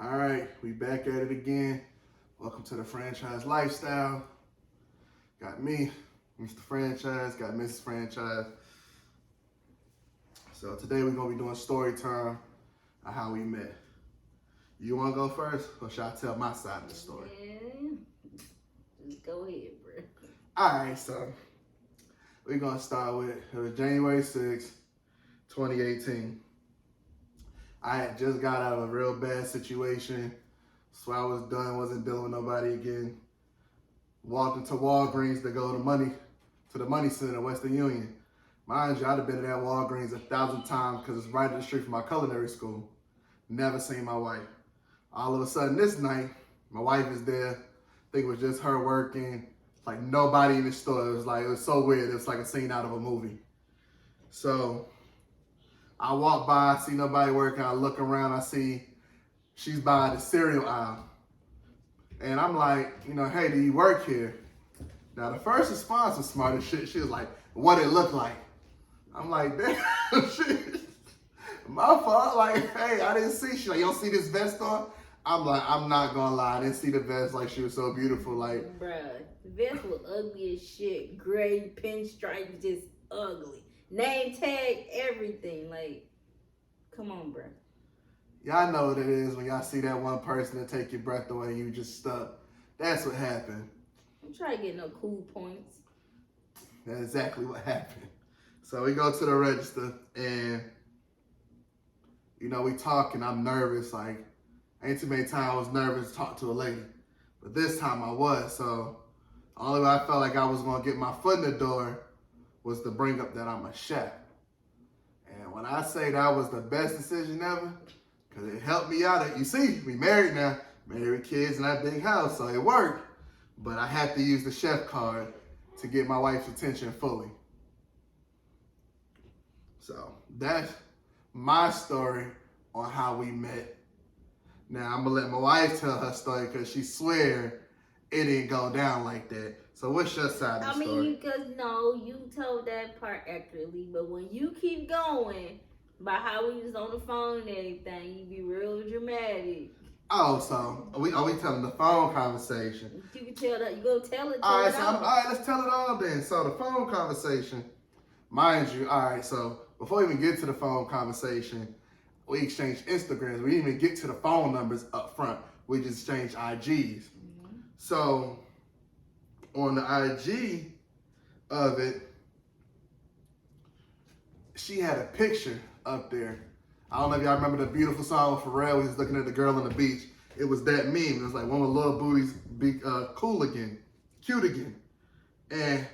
All right, we back at it again. Welcome to the Franchise Lifestyle. Got me, Mr. Franchise, got Mrs. Franchise. So today we're gonna be doing story time of how we met. You wanna go first, or should I tell my side of the story? Yeah, just go ahead, bro. All right, so we're gonna start with, it was January 6th, 2018. I had just got out of a real bad situation, so I was done, wasn't dealing with nobody again. Walked into Walgreens to go to the money center, Western Union. Mind you, I'd have been to that Walgreens 1,000 times because it's right up the street from my culinary school. Never seen my wife. All of a sudden this night, my wife is there. I think it was just her working. Like nobody in the store. It was so weird. It was like a scene out of a movie. So I walk by, I see nobody working. I look around, I see she's by the cereal aisle. And I'm like, hey, do you work here? Now, the first response was smart as shit. She was like, what it look like? I'm like, damn, shit. My fault. Like, hey, I didn't see. She's like, you don't see this vest on? I'm like, I'm not gonna lie. I didn't see the vest. Like, she was so beautiful. Like, Bruh, the vest was ugly as shit. Gray pinstripes, just ugly. Name tag, everything. Like, come on, bruh. y'all know what it is when y'all see that one person that take your breath away and you just stuck. That's what happened. I'm trying to get no cool points. That's exactly what happened. So we go to the register and, we talk and I'm nervous. Like, ain't too many times I was nervous to talk to a lady. But this time I was. So the only way I felt like I was going to get my foot in the door was to bring up that I'm a chef. And when I say that was the best decision ever, because it helped me out. You see, we married now. Married with kids in that big house, so it worked. But I had to use the chef card to get my wife's attention fully. So that's my story on how we met. Now I'm gonna let my wife tell her story because she swear it didn't go down like that. So what's your side of the story? You told that part accurately, but when you keep going about how we was on the phone and everything, you be real dramatic. Oh, so are we telling the phone conversation? You can tell that. You go tell it. All right, let's tell it all then. So the phone conversation, mind you. All right, so before we even get to the phone conversation, we exchanged Instagrams. We didn't even get to the phone numbers up front. We just exchanged IGs. Mm-hmm. So on the IG of it, she had a picture up there. I don't know if y'all remember the beautiful song with Pharrell. He was looking at the girl on the beach. It was that meme. It was like one with little booties, be cool again, cute again. And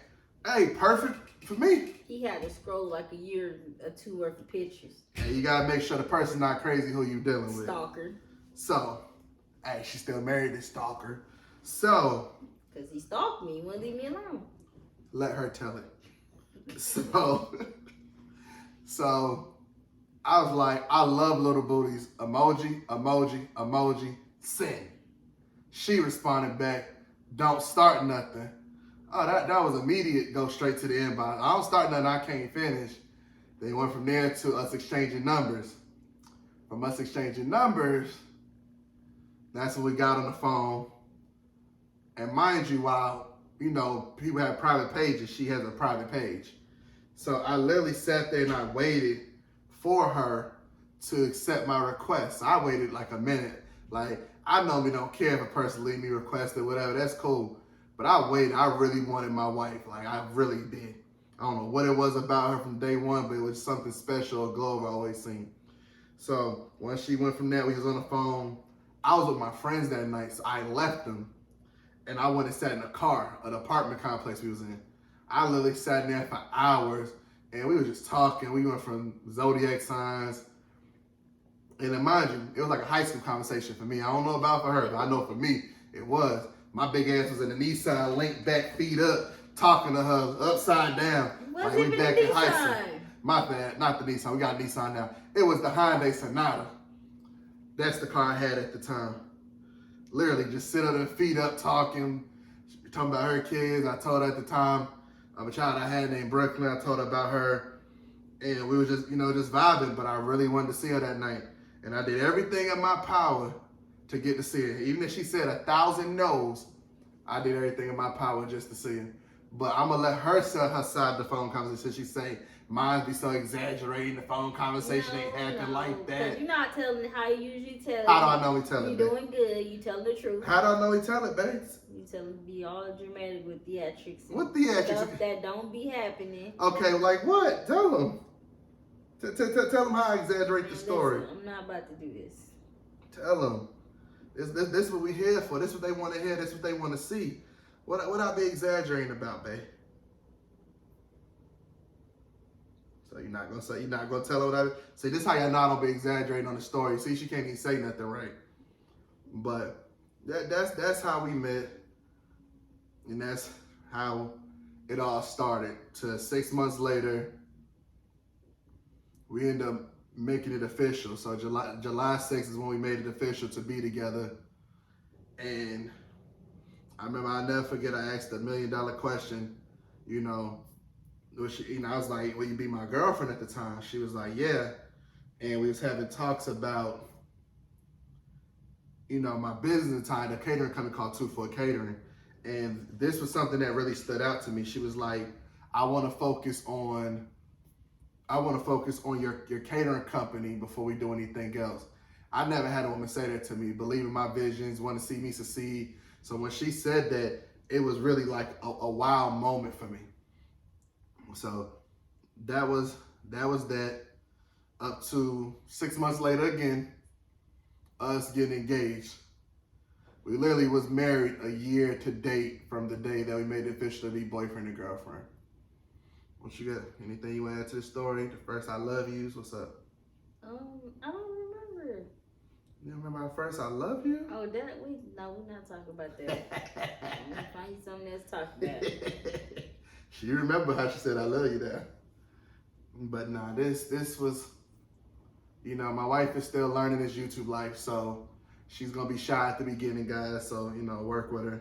hey, perfect for me. He had to scroll like a year or two worth of pictures. Hey, you gotta make sure the person not crazy who you dealing with. Stalker. So, hey, she's still married to stalker. So, because he stalked me, he wouldn't leave me alone. Let her tell it. So I was like, I love little booties. Emoji, emoji, emoji, send. She responded back, don't start nothing. Oh, that was immediate, go straight to the inbox. I don't start nothing, I can't finish. They went from there to us exchanging numbers. From us exchanging numbers, that's when we got on the phone. And mind you, while, people have private pages, she has a private page. So I literally sat there and I waited for her to accept my request. So I waited like a minute. Like, I normally don't care if a person leave me request or whatever, that's cool. But I waited, I really wanted my wife. Like, I really did. I don't know what it was about her from day one, but it was something special, a glow I've always seen. So once she went from there, we was on the phone. I was with my friends that night, so I left them. And I went and sat in a car, an apartment complex we was in. I literally sat in there for hours, and we were just talking. We went from zodiac signs. And then mind you, it was like a high school conversation for me. I don't know about for her, but I know for me, it was. My big ass was in the Nissan, linked back, feet up, talking to her upside down. What's like we back in high Nissan? school. My bad, not the Nissan. We got a Nissan now. It was the Hyundai Sonata. That's the car I had at the time. Literally just sit on her feet up, talking about her kids. I told her at the time of a child I had named Brooklyn. I told her about her. And we were just, just vibing. But I really wanted to see her that night. And I did everything in my power to get to see her. Even if she said 1,000 no's, I did everything in my power just to see her. But I'm gonna let her tell her side of the phone conversation. She say, mine be so exaggerating, the phone conversation ain't acting like that. You're not telling how you usually tell it. How do I know he tell it, You're doing good. You tell the truth. How do I know he tell it, babes? You tell him to be all dramatic with theatrics. What theatrics? Stuff that don't be happening. Okay, like what? Tell him. Tell him how I exaggerate the story. Listen, I'm not about to do this. Tell them. This what we here for. This what they want to hear. This what they want to see. What I be exaggerating about, babe? So you're not gonna tell her what I see. This how y'all know I don't be exaggerating on the story. See, she can't even say nothing right. But that's how we met, and that's how it all started. To 6 months later, we end up making it official. So July 6th is when we made it official to be together. And I remember, I'll never forget, I asked the $1 million question, I was like, will you be my girlfriend at the time? She was like, yeah. And we was having talks about, my business at the time, the catering company called 2-4 Catering. And this was something that really stood out to me. She was like, I want to focus on your catering company before we do anything else. I never had a woman say that to me, believe in my visions, want to see me succeed. So when she said that, it was really like a wild moment for me. So that was that. Up to 6 months later again, us getting engaged. We literally was married a year to date from the day that we made it official to be boyfriend and girlfriend. What you got? Anything you want to add to the story? The first I love yous? What's up? I don't remember. You don't remember our first I love you? Oh, we're not talking about that. I'm gonna find you something else to talk about. She remember how she said I love you there. But nah, this was, my wife is still learning this YouTube life, so she's gonna be shy at the beginning, guys. So work with her.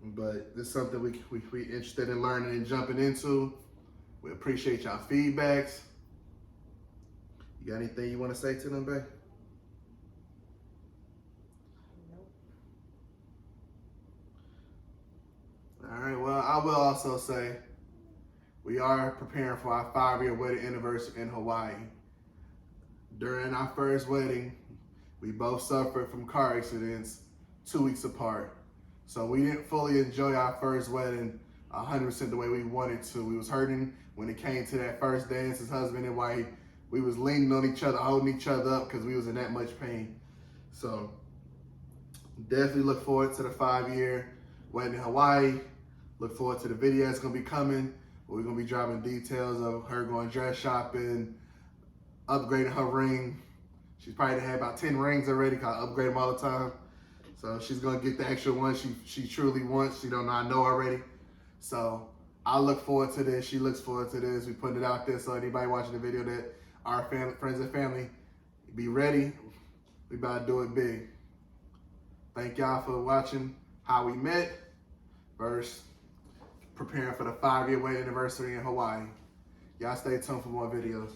But this is something we interested in learning and jumping into. We appreciate y'all feedbacks. You got anything you want to say to them, babe? Nope. All right, well, I will also say we are preparing for our 5-year wedding anniversary in Hawaii. During our first wedding, we both suffered from car accidents 2 weeks apart. So we didn't fully enjoy our first wedding 100% the way we wanted to. We was hurting when it came to that first dance as husband and wife. We was leaning on each other, holding each other up because we was in that much pain. So definitely look forward to the 5-year wedding in Hawaii. Look forward to the video that's gonna be coming. We're gonna be dropping details of her going dress shopping, upgrading her ring. She's probably had about 10 rings already, cause I upgrade them all the time. So she's gonna get the extra one she truly wants. She don't know I know already. So I look forward to this. She looks forward to this. We put it out there so anybody watching the video that our family, friends and family, be ready. We about to do it big. Thank y'all for watching how we met versus preparing for the 5-year wedding anniversary in Hawaii. Y'all stay tuned for more videos.